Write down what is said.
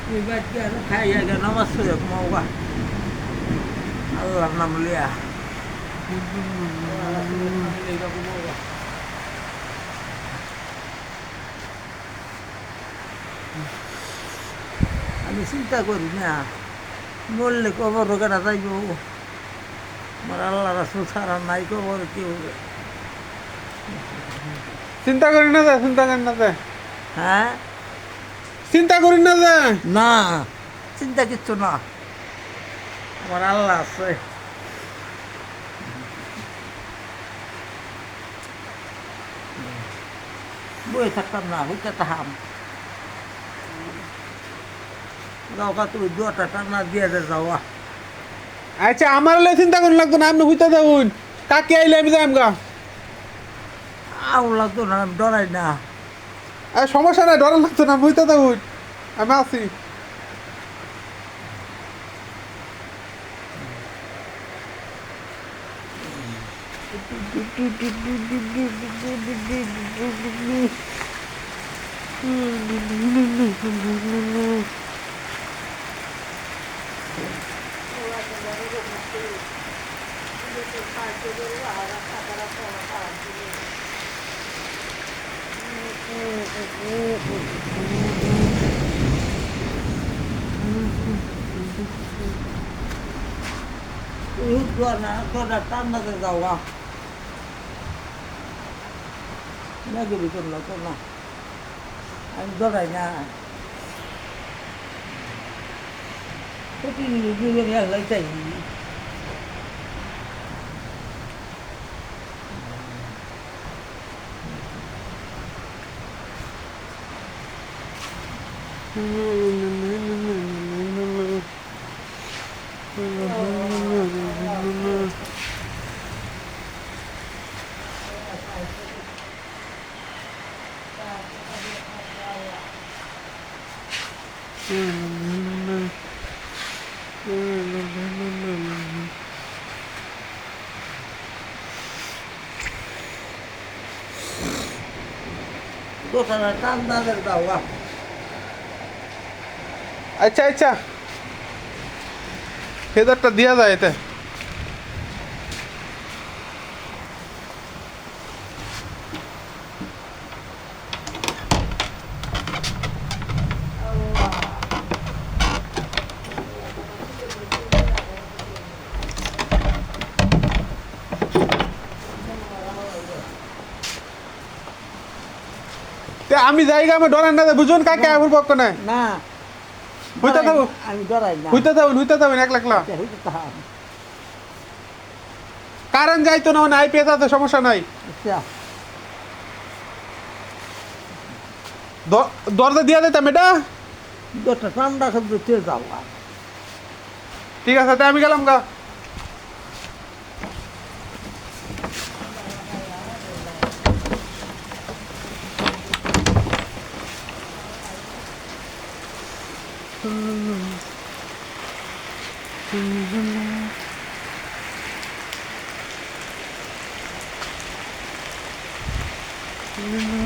Ibadah ada kaya ga namas suyak mau ka. Allah nam liya. আমি চিন্তা করি না মরলে কবর কেনা যাইব আমার আল্লাহ রাসূল ছাড়া নাই কবর কি হবে চিন্তা করি না যায় চিন্তা করি না যায় হ্যাঁ চিন্তা করি না যায় না চিন্তা কিচ্ছু না আমার আল্লাহ আছে বই থাকতাম না হইতে তাহাম যাওয়া তুই দুটা টানা দিয়ে দে যাওয়া আচ্ছা আমার লে চিন্তা করুন লাগতো না আপনি হইতে যাবুন কাকে আইলে আমি যাইম গা আউ লাগতো না আমি ডরাই না সমস্যা নাই ডর লাগতো না হইতে যাবুন আমি আছি Dua টান্না দিয়ে যাওয়া নাকি ভিতর লাগতো না আমি ডরাই না প্রতিদিন আল্লাহ চাই দোকানে টান্না দিয়ে যাওয়া আচ্ছা আচ্ছা ফেদারটা দিয়া যায় এতে আমি জায়গা আমি ডরান না বুঝুন কাকে আমার পক্ষ নাই না হইতে থাকো আমি ডরাই না হইতে থাকুন এক লাখলা হইতে তাহাম কারেন্ট যাইতো না মানে আইপিএস আছে সমস্যা নাই আচ্ছা দরজা দিয়া দিতাম এটা দুটা ঠান্ডা শব্দ চেয়ে যাওয়া ঠিক আছে তাই আমি গেলাম গা Mm-hmm.